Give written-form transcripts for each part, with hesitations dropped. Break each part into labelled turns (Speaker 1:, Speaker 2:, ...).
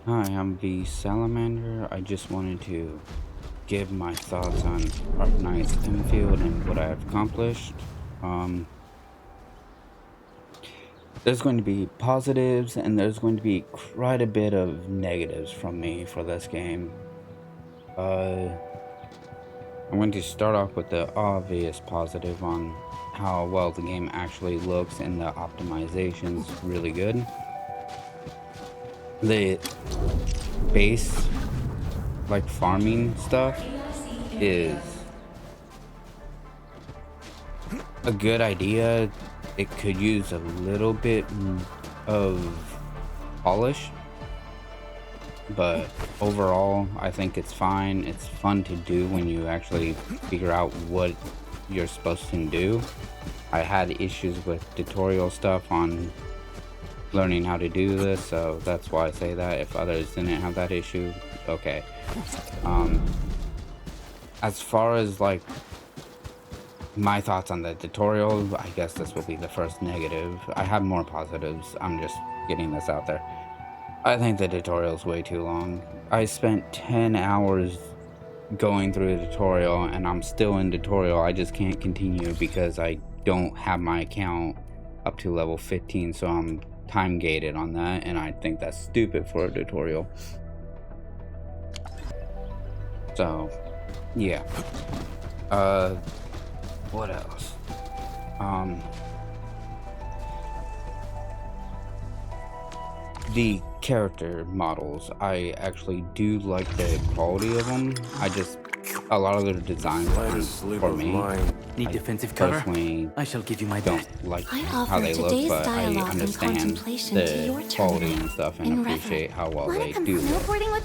Speaker 1: Hi, I'm the Salamander. I just wanted to give my thoughts on Arknights Endfield and what I've accomplished. Um, there's going to be positives and there's going to be quite a bit of negatives from me for this game. I'm going to start off with the obvious positive on how well the game actually looks, and the optimization's really good. The base, like farming stuff, is a good idea. It could use a little bit of polish, but overall I think it's fine. It's fun to do when you actually figure out what you're supposed to do. I had issues with tutorial stuff on learning how to do this, so that's why I say that. If others didn't have that issue, okay. As far as like my thoughts on the tutorial, I guess this will be the first negative. I have more positives. I'm just getting this out there. I think the tutorial's way too long. I spent 10 hours going through the tutorial and I'm still in tutorial. I just can't continue because I don't have my account up to level 15, so I'm time gated on that, and I think that's stupid for a tutorial. So, yeah. What else? The character models, I actually do like the quality of them. A lot of their designs aren't for me.
Speaker 2: Need defensive cover?
Speaker 1: Personally,
Speaker 2: I shall give you my
Speaker 1: don't
Speaker 2: best.
Speaker 1: like how they look, but I understand the quality and stuff and appreciate how well they do look.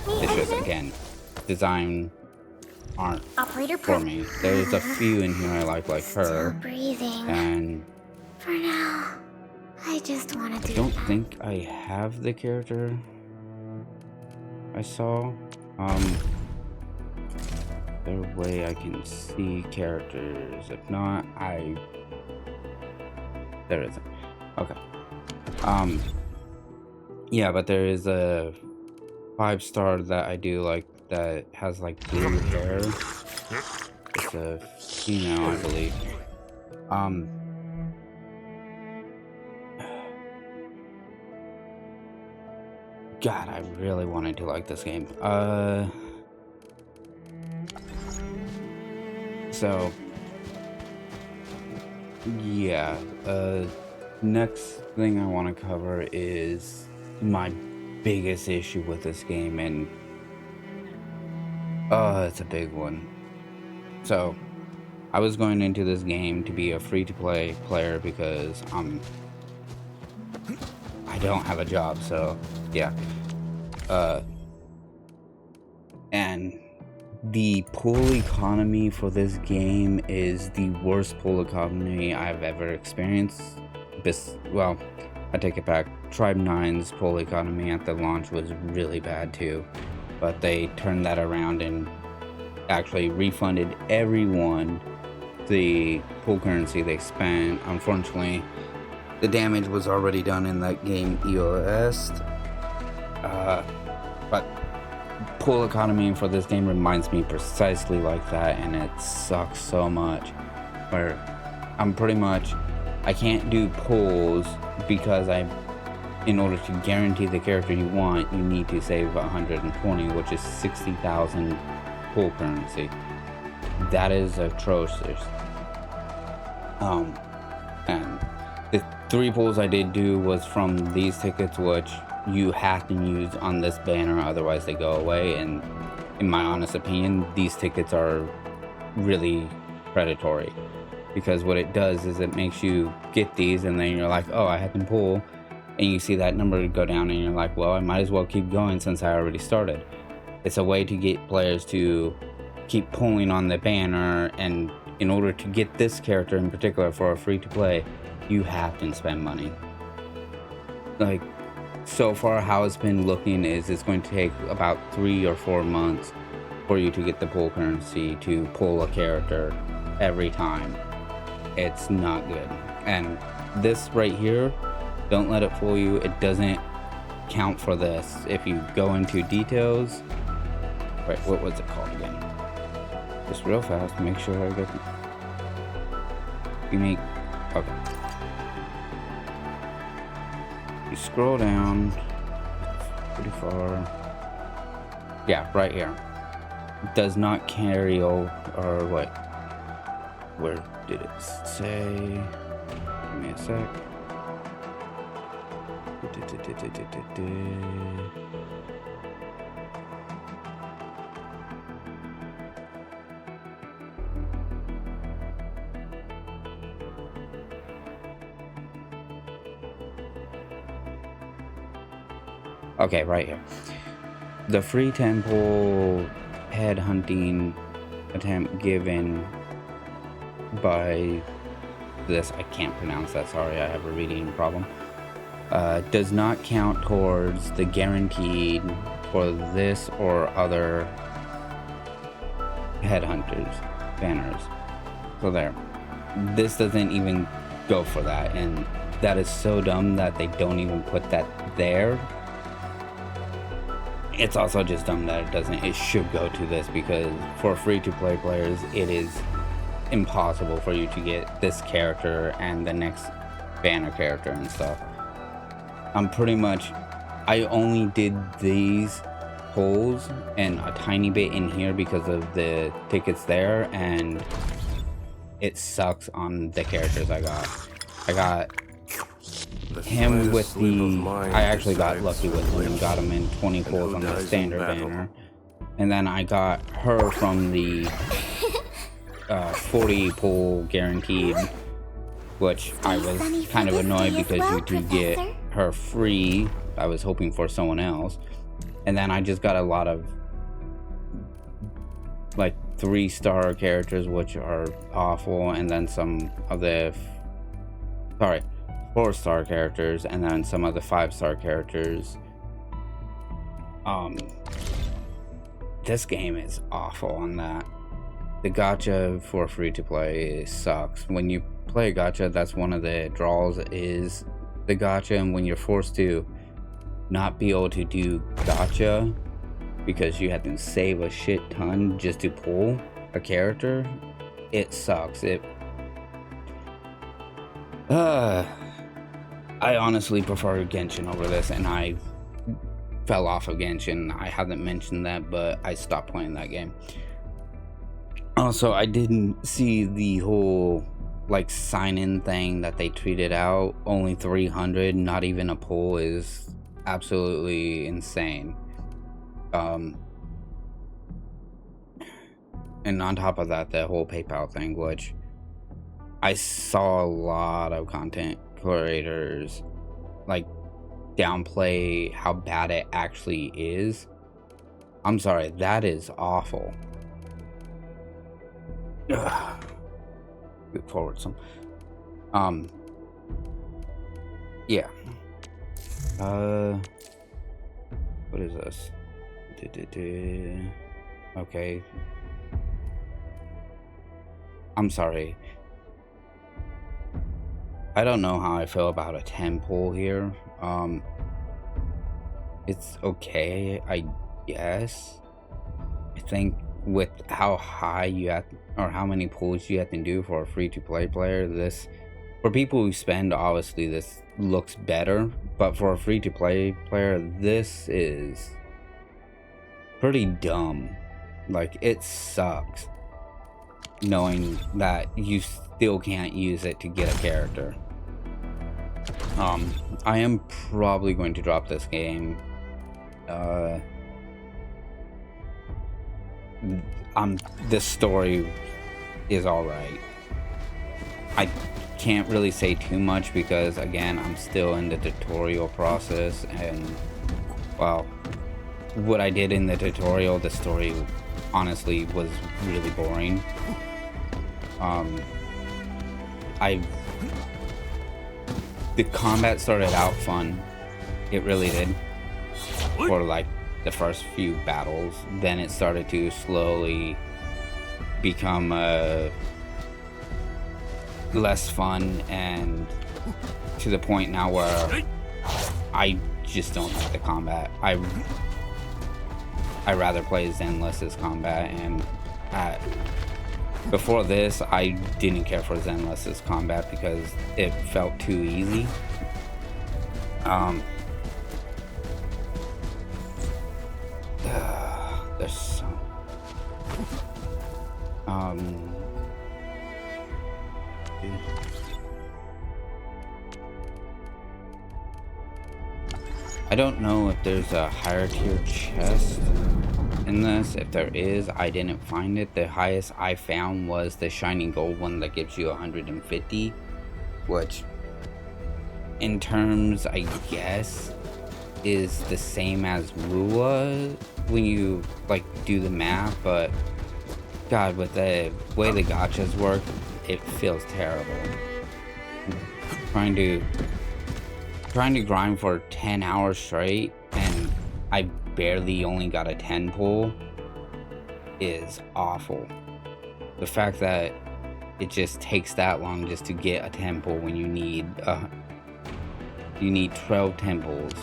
Speaker 1: It's just, again, design aren't for me. There's a few in here I like her, and
Speaker 3: for now, I just want to
Speaker 1: I don't think I have the character I saw. There a way I can see characters? If not, there isn't. Okay. Yeah, but there is a 5-star that I do like that has like blue hair. It's a female, I believe. God, I really wanted to like this game. So yeah, next thing I want to cover is my biggest issue with this game, and it's a big one. So I was going into this game to be a free-to-play player because I don't have a job, so yeah. And the pool economy for this game is the worst pool economy I've ever experienced. Well, I take it back. Tribe 9's pool economy at the launch was really bad too, but they turned that around and actually refunded everyone the pool currency they spent. Unfortunately, the damage was already done in that game EOS. But pool economy for this game reminds me precisely like that, and it sucks so much. Where I can't do pools because in order to guarantee the character you want, you need to save 120, which is 60,000 pool currency. That is atrocious. And the 3 pulls I did do was from these tickets, which you have to use on this banner, otherwise they go away. And in my honest opinion, these tickets are really predatory, because what it does is it makes you get these and then you're like, oh, I had to pull, and you see that number go down and you're like, well, I might as well keep going since I already started. It's a way to get players to keep pulling on the banner, and in order to get this character in particular for a free-to-play, you have to spend money. Like, so far how it's been looking is it's going to take about 3 or 4 months for you to get the pull currency to pull a character every time. It's not good. And this right here, don't let it fool you. It doesn't count for this. If you go into details, wait, what was it called again? Just real fast, make sure I get unique. Okay. You scroll down pretty far. Yeah, right here. Does not carry over, or what? Where did it say? Give me a sec. Okay, right here. The free temple headhunting attempt given by this, I can't pronounce that, sorry, I have a reading problem, does not count towards the guaranteed for this or other headhunters banners. So there, this doesn't even go for that, and that is so dumb that they don't even put that there. It's also just dumb that it doesn't. It should go to this, because for free-to-play players, it is impossible for you to get this character and the next banner character and stuff. I only did these polls and a tiny bit in here because of the tickets there, and it sucks on the characters I got. I got him with the, I actually got lucky with him and got him in 20 pulls on the standard banner, and then I got her from the 40 pull guaranteed, which I was kind of annoyed because you do get her free. I was hoping for someone else, and then I just got a lot of like 3-star characters, which are awful, and then some of the 4-star characters, and then some of the 5-star characters. This game is awful on that. The gacha for free to play sucks. When you play a gacha, that's one of the draws is the gacha, and when you're forced to not be able to do gacha because you have to save a shit ton just to pull a character, it sucks. I honestly prefer Genshin over this, and I fell off of Genshin. I haven't mentioned that, but I stopped playing that game. Also, I didn't see the whole like sign-in thing that they tweeted out. Only 300, not even a pull, is absolutely insane. And on top of that, the whole PayPal thing, which I saw a lot of content creators like downplay how bad it actually is. I'm sorry, that is awful. Move forward some. Yeah. What is this? Okay. I'm sorry. I don't know how I feel about a 10 pull here. It's okay, I guess. I think with how high you have, or how many pulls you have to do for a free-to-play player, this, for people who spend, obviously this looks better, but for a free-to-play player, this is pretty dumb. Like, it sucks knowing that you still can't use it to get a character. I am probably going to drop this game. This story is alright. I can't really say too much because, again, I'm still in the tutorial process, and well, what I did in the tutorial, the story honestly was really boring. The combat started out fun, it really did, for like the first few battles. Then it started to slowly become less fun, and to the point now where I just don't like the combat. I rather play Zenless's combat, and before this, I didn't care for Zenless's combat because it felt too easy. There's so... I don't know if there's a higher tier chest in this. If there is, I didn't find it. The highest I found was the shiny gold one that gives you 150, which in terms, I guess, is the same as Lua when you like do the math, but God, with the way the gachas work, it feels terrible. Trying to grind for 10 hours straight, and I barely only got a 10 pull is awful. The fact that it just takes that long just to get a 10 pull when you need 12 10 pulls.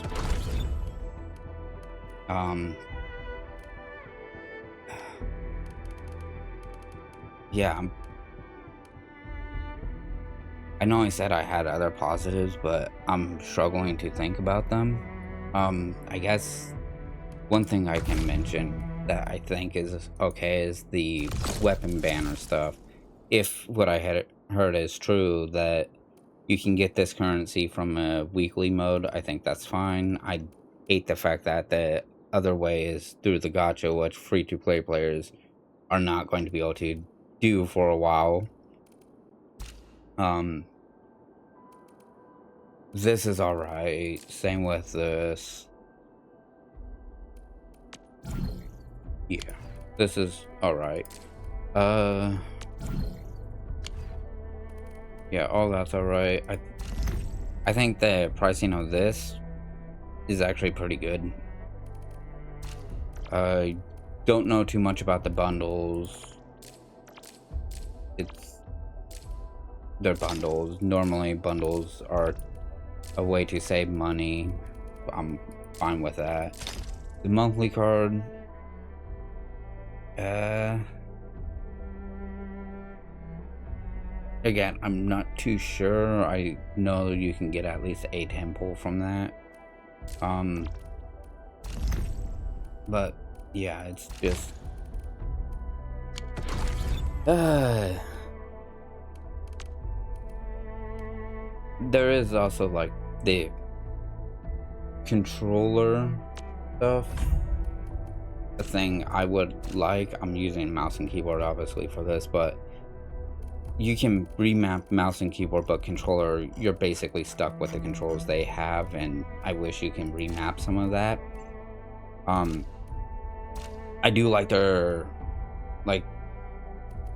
Speaker 1: Yeah, I know I said I had other positives, but I'm struggling to think about them. I guess one thing I can mention that I think is okay is the weapon banner stuff. If what I had heard is true, that you can get this currency from a weekly mode, I think that's fine. I hate the fact that the other way is through the gacha, which free-to-play players are not going to be able to do for a while. This is alright. Same with this. Yeah, this is alright. Yeah, all that's alright. I think the pricing of this is actually pretty good. I don't know too much about the bundles. They're bundles. Normally bundles are a way to save money. I'm fine with that. The monthly card, again, I'm not too sure. I know you can get at least a 10 pull from that. But yeah, it's just there is also like the controller stuff. The thing I would like, I'm using mouse and keyboard obviously for this, but you can remap mouse and keyboard, but controller, you're basically stuck with the controls they have, and I wish you can remap some of that. I do like their, like,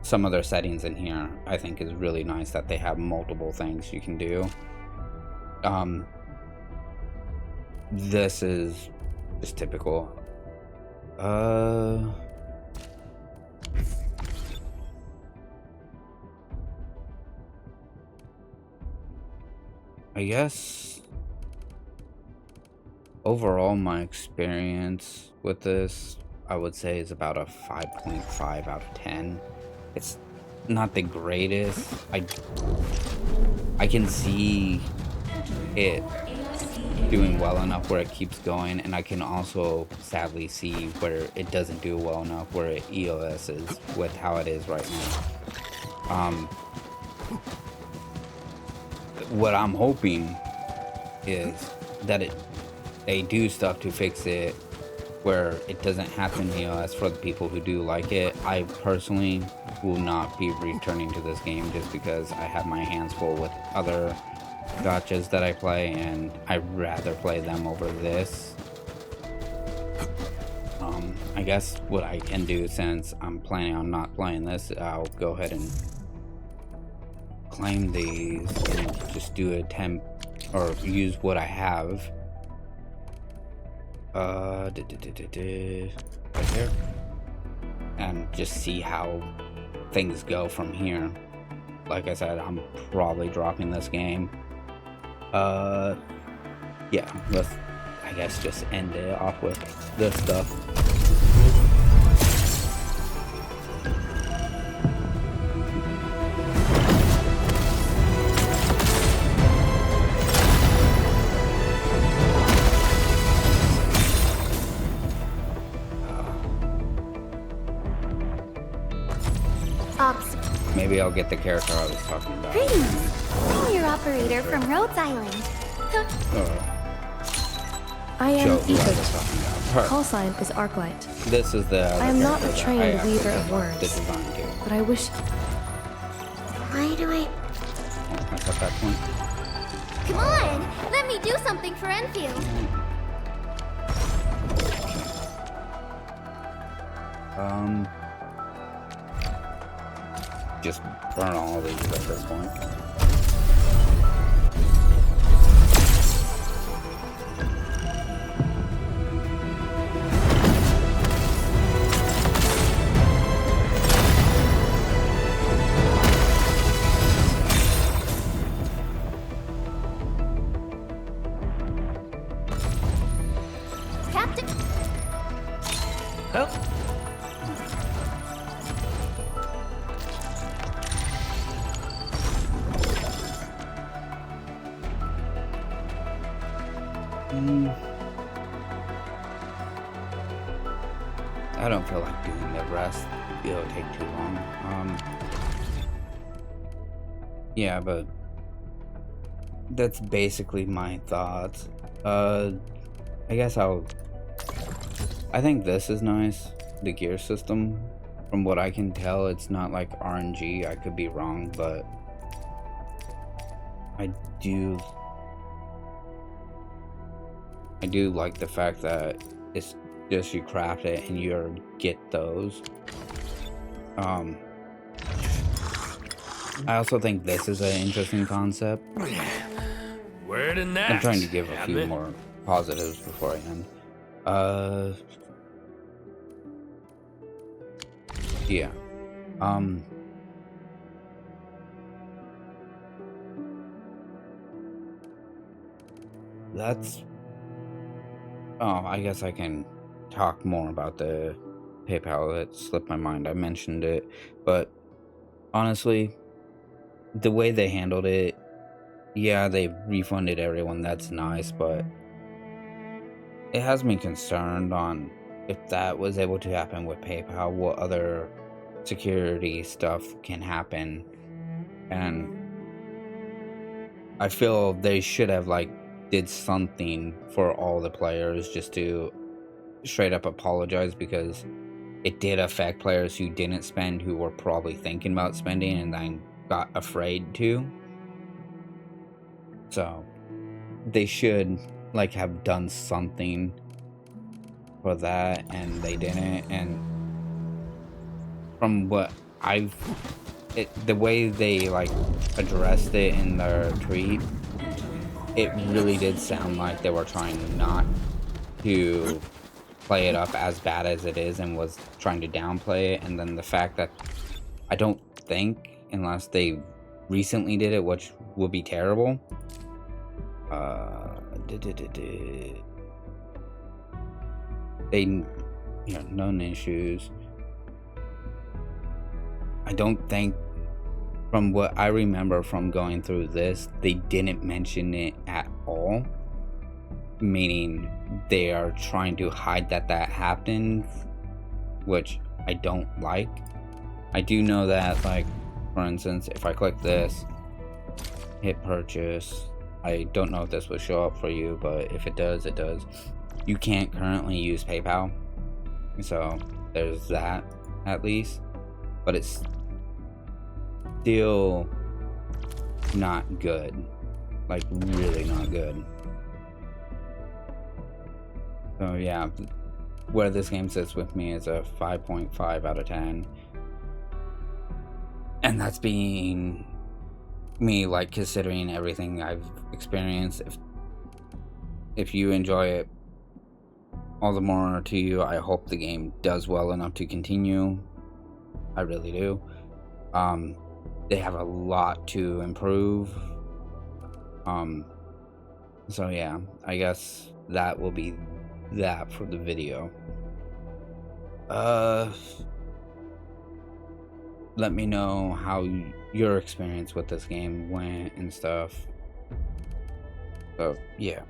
Speaker 1: some of their settings in here. I think is really nice that they have multiple things you can do. This is just typical. I guess overall my experience with this, I would say, is about a 5.5 out of 10. It's not the greatest. I can see it doing well enough where it keeps going, and I can also sadly see where it doesn't do well enough where it EOS's with how it is right now. What I'm hoping is that they do stuff to fix it where it doesn't happen to EOS for the people who do like it. I personally will not be returning to this game just because I have my hands full with other gachas that I play, and I'd rather play them over this. I guess what I can do, since I'm planning on not playing this, I'll go ahead and claim these and just do a temp or use what I have. Right here, and just see how things go from here. Like I said, I'm probably dropping this game. Yeah, I I guess just end it off with this stuff.
Speaker 3: Ops.
Speaker 1: Maybe I'll get the character I was talking about.
Speaker 3: Greetings. I'm your operator from Rhodes Island.
Speaker 4: I am
Speaker 1: Joe, who I was
Speaker 4: Ethan.
Speaker 1: talking about. Her.
Speaker 4: Call sign is Arknight.
Speaker 1: This is the other
Speaker 4: I am not a
Speaker 1: character that
Speaker 4: trained
Speaker 1: I
Speaker 4: weaver of
Speaker 1: forgot
Speaker 4: words.
Speaker 1: the design to.
Speaker 4: But I wish.
Speaker 3: Why do I...
Speaker 1: Oh, that's at that point.
Speaker 3: Come on! Let me do something for Enfield.
Speaker 1: Just burn all these at this point.
Speaker 3: Captain...
Speaker 2: Help!
Speaker 1: I don't feel like doing the rest. It'll take too long. Yeah, but that's basically my thoughts. I guess I think this is nice. The gear system, from what I can tell, it's not like RNG. I could be wrong, but I do like the fact that it's just you craft it and you get those. I also think this is an interesting concept.
Speaker 2: Word in that.
Speaker 1: I'm trying to give a few
Speaker 2: Admit.
Speaker 1: more positives before I end. Yeah. That's... Oh, I guess I can talk more about the PayPal. It slipped my mind. I mentioned it, but honestly, the way they handled it, yeah, they refunded everyone. That's nice, but it has me concerned on if that was able to happen with PayPal, what other security stuff can happen. And I feel they should have did something for all the players just to straight up apologize, because it did affect players who didn't spend, who were probably thinking about spending and then got afraid to. So they should have done something for that, and they didn't. And from what the way they addressed it in their tweet, it really did sound like they were trying not to play it up as bad as it is and was trying to downplay it. And then the fact that I don't think, unless they recently did it, which would be terrible, they, known issues. I don't think, from what I remember from going through this, they didn't mention it at all. Meaning they are trying to hide that happened, which I don't like. I do know that, for instance, if I click this, hit purchase, I don't know if this will show up for you, but if it does, it does. You can't currently use PayPal, so there's that at least, but it's still not good, really not good. So yeah, where this game sits with me is a 5.5 out of 10, and that's being me considering everything I've experienced. If you enjoy it, all the more to you. I hope the game does well enough to continue. I really do. They have a lot to improve. So yeah, I guess that will be that for the video. Let me know how your experience with this game went and stuff. So yeah.